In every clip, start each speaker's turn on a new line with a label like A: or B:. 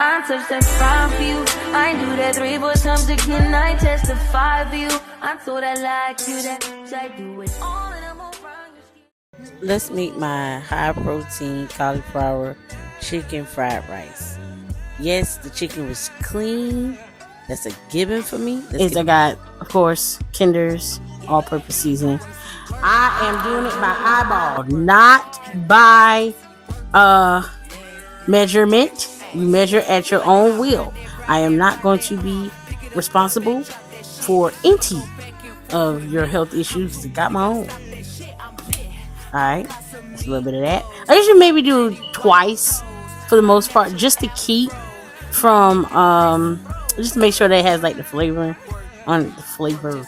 A: I touch that fine for you. I do that 3-4 times again. I testify for you. I told I like you, that I do it all and I'm around your skin.
B: Let's make my high protein cauliflower chicken fried rice. Yes, the chicken was clean. That's a given for me. I got, of course, Kinder's all-purpose seasoning. I am doing it by eyeball, not by measurement. You measure at your own will. I am not going to be responsible for any of your health issues. I got my own. Alright, just a little bit of that. I usually maybe do twice for the most part, just to keep from just to make sure that it has like the flavor on the flavor.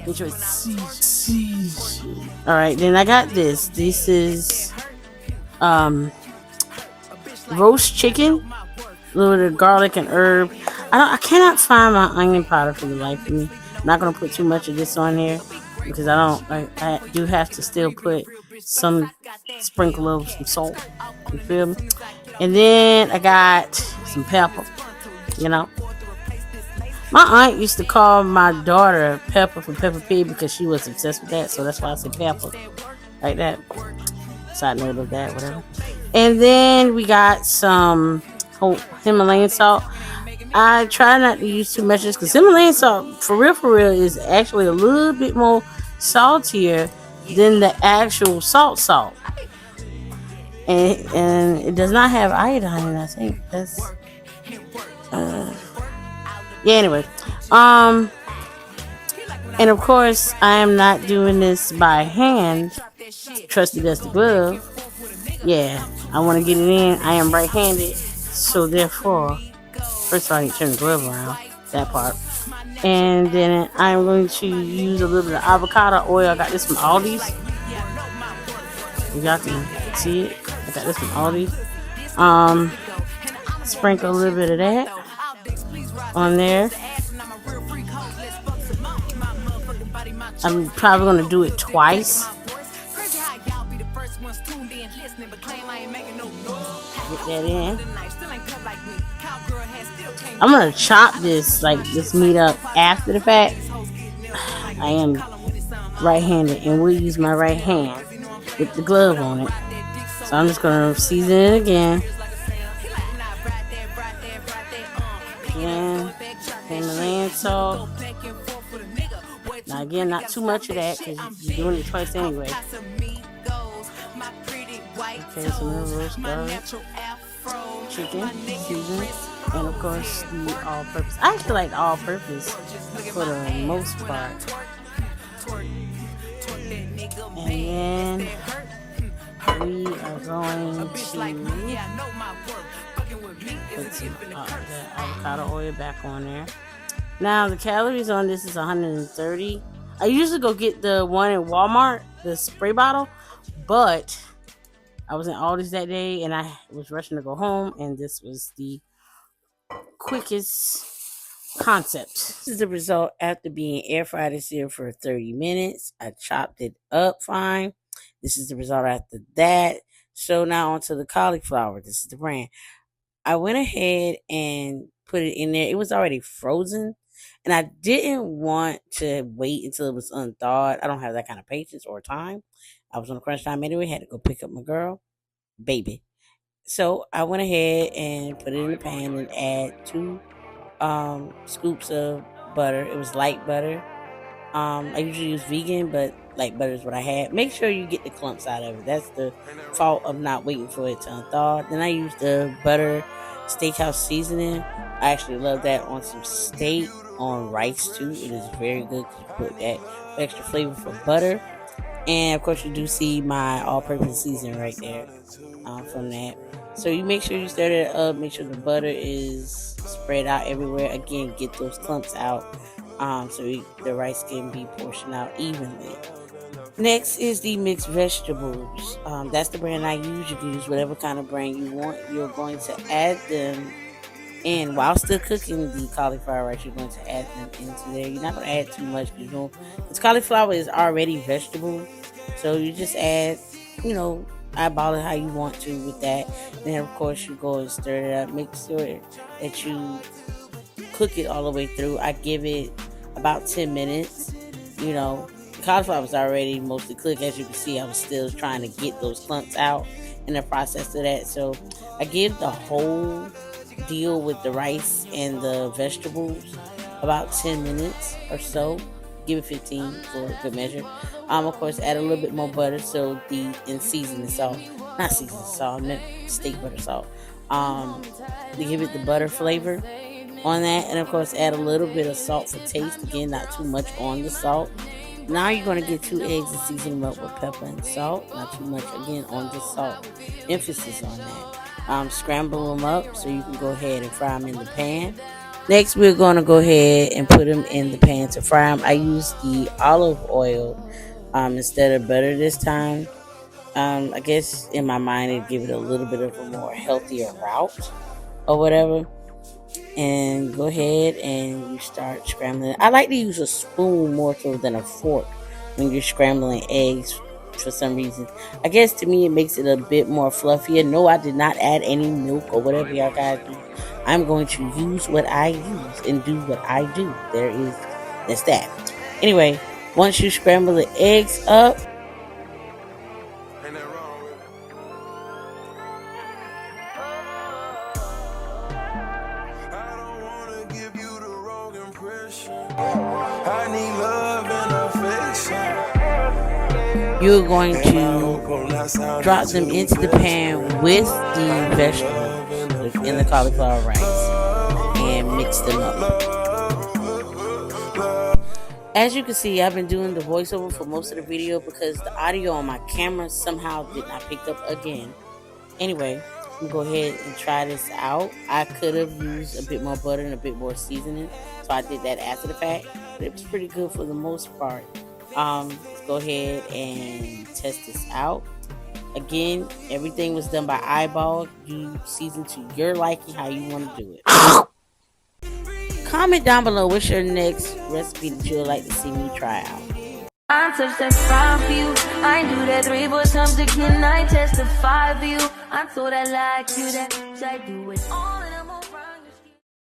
B: Make sure it's seasoned. Alright, then I got this. This is roast chicken, a little bit of garlic and herb. I cannot find my onion powder for the life of me. I'm not gonna put too much of this on here because I do have to still put some sprinkle of some salt. You feel me? And then I got some pepper. You know, my aunt used to call my daughter Pepper from Peppa Pig because she was obsessed with that. So that's why I said pepper, like that. Side note of that, whatever. And then we got some Himalayan salt. I try not to use too much because Himalayan salt, for real, is actually a little bit more saltier than the actual salt. And it does not have iodine, I think. That's anyway. And of course, I am not doing this by hand. Trusty Dusty Glove. Yeah, I want to get it in. I am right-handed, so therefore, first of all, I need to turn the glove around, that part. And then I'm going to use a little bit of avocado oil. I got this from Aldi's. You got to see it. I got this from Aldi's. Sprinkle a little bit of that on there. I'm probably going to do it twice. Get that in. I'm gonna chop this meat up after the fact. I am right-handed and we'll use my right hand with the glove on it. So I'm just gonna season it again. And Himalayan salt. Now again, not too much of that because you're doing it twice anyway. Okay, some of the roast garlic, chicken, season, and of course the all-purpose. I actually like the all-purpose for the most part. And then we are going to put some the avocado oil back on there. Now the calories on this is 130. I usually go get the one at Walmart, the spray bottle, but I was in Aldi's that day and I was rushing to go home, and this was the quickest concept. This is the result after being air fried and seared for 30 minutes. I chopped it up fine. This is the result after that. So now onto the cauliflower. This is the brand. I went ahead and put it in there. It was already frozen, and I didn't want to wait until it was unthawed. I don't have that kind of patience or time. I was on a crunch time anyway. Had to go pick up my girl, baby. So I went ahead and put it in the pan and add 2 scoops of butter. It was light butter. I usually use vegan, but light butter is what I had. Make sure you get the clumps out of it. That's the fault of not waiting for it to unthaw. Then I used the butter steakhouse seasoning. I actually love that on some steak, on rice too. It is very good to put that extra flavor for butter. And of course, you do see my all-purpose seasoning right there from that. So you make sure you stir it up. Make sure the butter is spread out everywhere. Again, get those clumps out so the rice can be portioned out evenly. Next is the mixed vegetables. That's the brand I use. You can use whatever kind of brand you want. You're going to add them in while still cooking the cauliflower rice. You're going to add them into there. You're not going to add too much because cauliflower is already vegetable. So you just add, eyeball it how you want to with that. And then of course you go and stir it up. Make sure that you cook it all the way through. I give it about 10 minutes. You know, the cauliflower was already mostly cooked. As you can see, I was still trying to get those clumps out in the process of that. So I give the whole deal with the rice and the vegetables about 10 minutes or so. Give it 15 for good measure. Of course, add a little bit more butter and season the salt. Not season the salt, I meant steak butter salt. To give it the butter flavor on that, and of course add a little bit of salt for taste. Again, not too much on the salt. Now you're going to get 2 eggs and season them up with pepper and salt. Not too much again on the salt. Emphasis on that. Scramble them up so you can go ahead and fry them in the pan. Next, we're going to go ahead and put them in the pan to fry them. I use the olive oil instead of butter this time. I guess in my mind it'd give it a little bit of a more healthier route or whatever. And go ahead and you start scrambling. I like to use a spoon more so than a fork when you're scrambling eggs for some reason. I guess to me it makes it a bit more fluffier. No, I did not add any milk or whatever y'all gotta do. I'm going to use what I use and do what I do. That's that. Anyway, once you scramble the eggs up, you're going to drop them into the pan with the vegetables in the cauliflower rice and mix them up. As you can see, I've been doing the voiceover for most of the video because the audio on my camera somehow did not pick up again. Anyway, I'm gonna go ahead and try this out. I could have used a bit more butter and a bit more seasoning, so I did that after the fact, but it was pretty good for the most part. Let's go ahead and test this out. Again, everything was done by eyeball. You season to your liking how you want to do it. Comment down below what's your next recipe that you would like to see me try out.
A: I touch that fire for you. I do that 3-4 times again. I testify for you. I thought I like you. That I do it all.